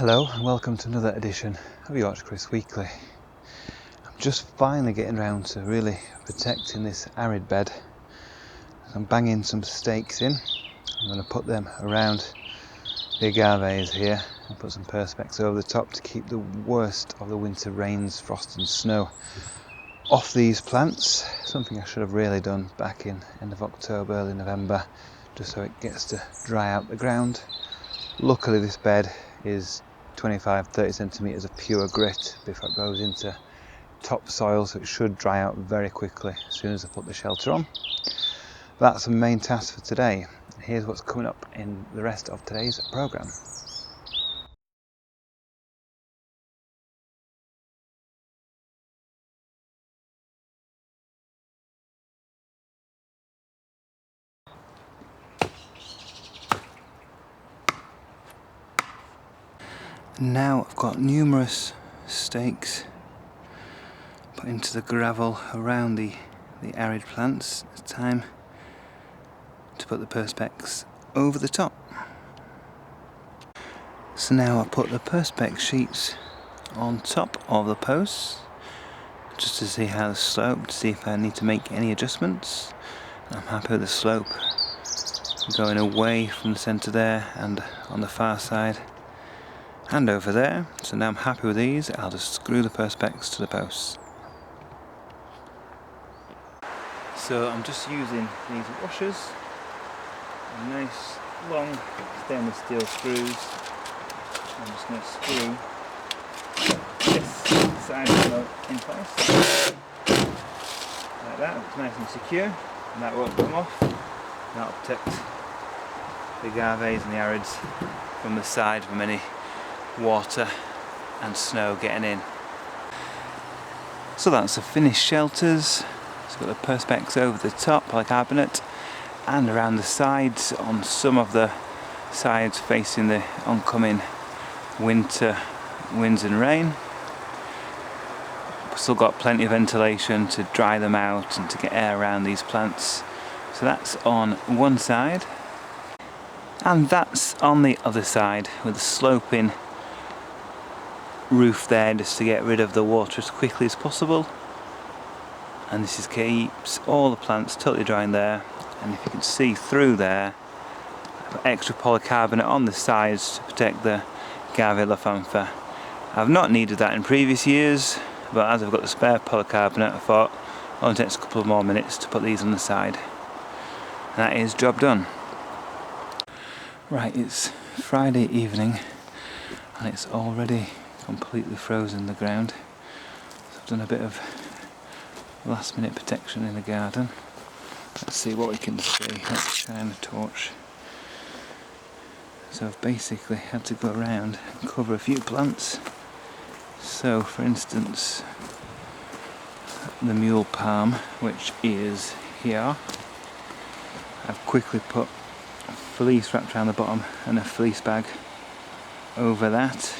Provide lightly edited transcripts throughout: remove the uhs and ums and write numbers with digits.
Hello and welcome to another edition of Yorkshire Kris Weekly. I'm just finally getting around to really protecting this arid bed. I'm banging some stakes in. I'm going to put them around the agaves here and put some perspex over the top to keep the worst of the winter rains, frost and snow off these plants. Something I should have really done back in end of October, early November, just so it gets to dry out the ground. Luckily this bed is 25-30 centimetres of pure grit before it goes into topsoil, so it should dry out very quickly as soon as I put the shelter on. That's the main task for today. Here's what's coming up in the rest of today's programme. Now I've got numerous stakes put into the gravel around the arid plants. It's time to put the perspex over the top. So now I put the perspex sheets on top of the posts just to see how the slope, to see if I need to make any adjustments. I'm happy with the slope going away from the centre there and on the far side and over there. So now I'm happy with these. I'll just screw the perspex to the posts. So I'm just using these washers, nice long stainless steel screws. I'm just going to screw this side in place like that. It's nice and secure and that won't come off. That'll protect the agaves and the arids from the side from any water and snow getting in. So that's the finished shelters. It's got the perspex over the top, polycarbonate, and around the sides on some of the sides facing the oncoming winter winds and rain. We've still got plenty of ventilation to dry them out and to get air around these plants. So that's on one side, and that's on the other side with a sloping roof there just to get rid of the water as quickly as possible. And this keeps all the plants totally dry in there, and if you can see through there, I've got extra polycarbonate on the sides to protect the agave la fanfa. I've not needed that in previous years, but as I've got the spare polycarbonate I thought it only takes a couple of more minutes to put these on the side. And that is job done. Right, it's Friday evening and it's already completely frozen the ground. So I've done a bit of last minute protection in the garden. Let's see what we can see. Let's shine a torch. So I've basically had to go around and cover a few plants. So for instance, the mule palm, which is here, I've quickly put a fleece wrapped around the bottom and a fleece bag over that.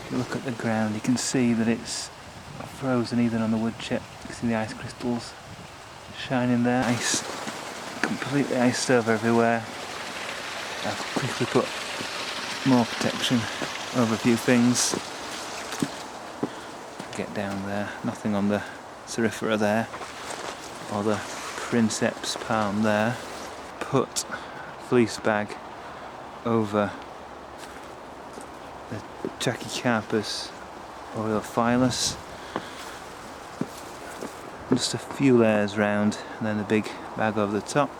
If you look at the ground you can see that it's frozen even on the wood chip. You can see the ice crystals shining there. Ice, completely iced over everywhere. I've quickly put more protection over a few things. Get down there, nothing on the cerifera there, or the princeps palm there. Put fleece bag over the Trachycarpus oreophyllus. Just a few layers round and then the big bag over the top.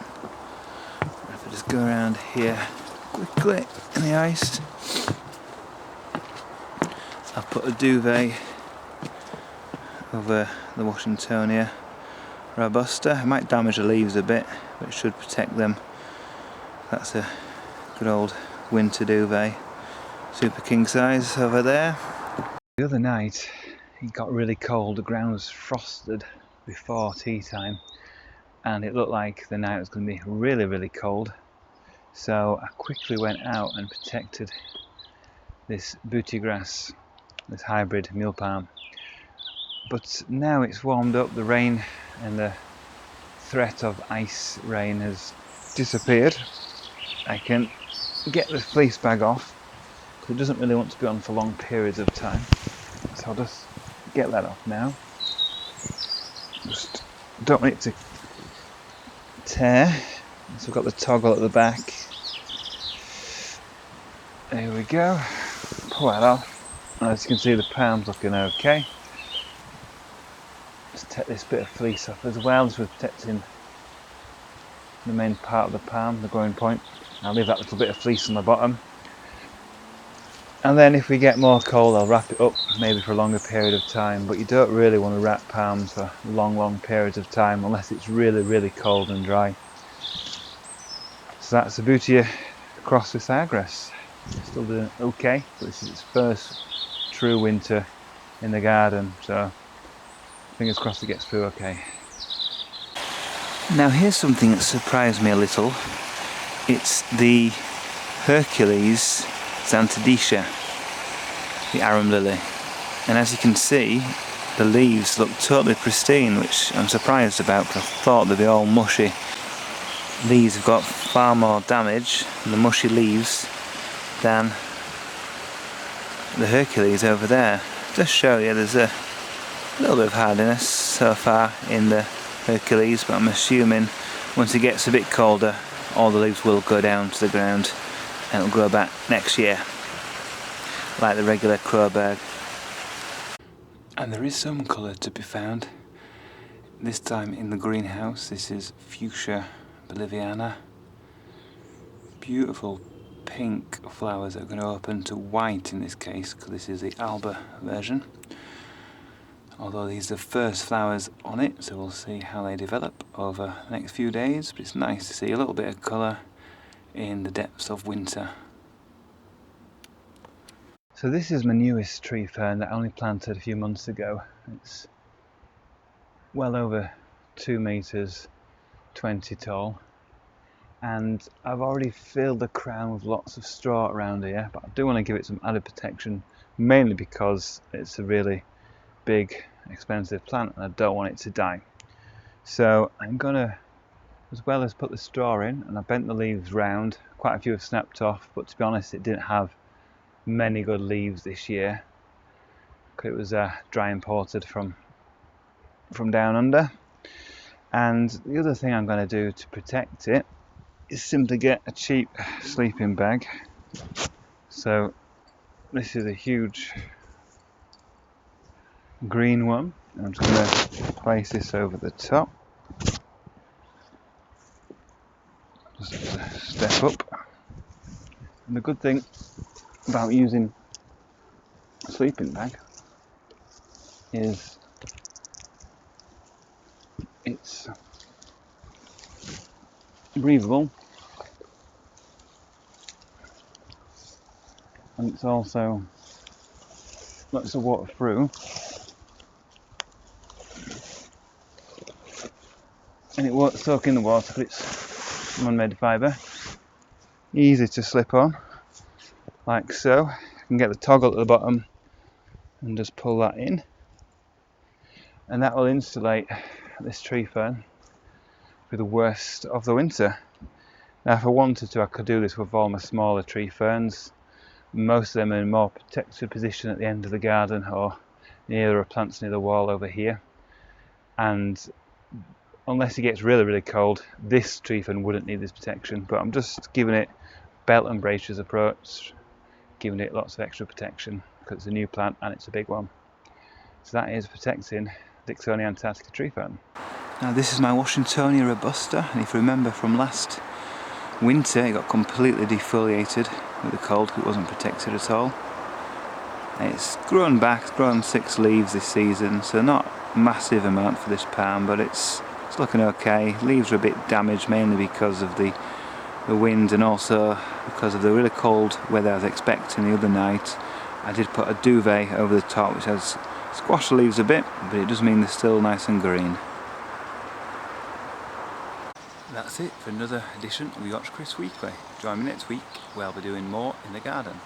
If I just go around here quickly in the ice, I've put a duvet over the Washingtonia robusta. It might damage the leaves a bit, but it should protect them. That's a good old winter duvet, super king size over there. The other night it got really cold, the ground was frosted before tea time and it looked like the night was going to be really cold, so I quickly went out and protected this booty grass, this hybrid mule palm. But now it's warmed up, the rain and the threat of ice rain has disappeared. I can get the fleece bag off so it doesn't really want to be on for long periods of time. So I'll just get that off now. Just don't want it to tear. So we've got the toggle at the back. There we go. Pull that off. And as you can see, the palm's looking okay. Just take this bit of fleece off as well, as we're protecting the main part of the palm, the growing point. I'll leave that little bit of fleece on the bottom. And then if we get more cold, I'll wrap it up, maybe for a longer period of time. But you don't really want to wrap palms for long periods of time unless it's really cold and dry. So that's the beauty of cross with Firegrass. Still doing okay, but this is its first true winter in the garden, so fingers crossed it gets through okay. Now here's something that surprised me a little. It's the Hercules Xanthodecia, the Arum Lily. And as you can see, the leaves look totally pristine, which I'm surprised about because I thought they'd be all mushy. These have got far more damage, the mushy leaves, than the Hercules over there. Just show you there's a little bit of hardiness so far in the Hercules, but I'm assuming once it gets a bit colder all the leaves will go down to the ground and it'll grow back next year like the regular crowberg. And there is some colour to be found, this time in the greenhouse. This is Fuchsia Boliviana. Beautiful pink flowers that are going to open to white in this case, because this is the Alba version. Although these are the first flowers on it, so we'll see how they develop over the next few days. But it's nice to see a little bit of colour in the depths of winter. So this is my newest tree fern that I only planted a few months ago. It's well over 2 meters 20 tall. And I've already filled the crown with lots of straw around here, but I do want to give it some added protection, mainly because it's a really big, expensive plant and I don't want it to die. So I'm gonna, as well as put the straw in, and I bent the leaves round. Quite a few have snapped off, but to be honest, it didn't have many good leaves this year because it was dry imported from down under. And the other thing I'm going to do to protect it is simply get a cheap sleeping bag. So this is a huge green one. I'm just going to place this over the top. Just step up. And the good thing about using a sleeping bag is it's breathable, and it's also lets the water through, and it won't soak in the water, but it's man-made fibre. Easy to slip on, like so. You can get the toggle at the bottom and just pull that in, and that will insulate this tree fern for the worst of the winter. Now if I wanted to, I could do this with all my smaller tree ferns. Most of them are in a more protected position at the end of the garden or near the plants near the wall over here, and unless it gets really cold, this tree fern wouldn't need this protection, but I'm just giving it belt and braces approach, giving it lots of extra protection because it's a new plant and it's a big one. So that is protecting Dixonia antarctica tree fern. Now this is my Washingtonia robusta, and if you remember from last winter it got completely defoliated with the cold because it wasn't protected at all. It's grown back, it's grown 6 leaves this season, so not a massive amount for this palm, but it's looking okay. Leaves are a bit damaged mainly because of the wind and also because of the really cold weather I was expecting the other night. I did put a duvet over the top which has squashed the leaves a bit, but it does mean they're still nice and green. That's it for another edition of the Yorkshire Kris Weekly. Join me next week where I'll be doing more in the garden.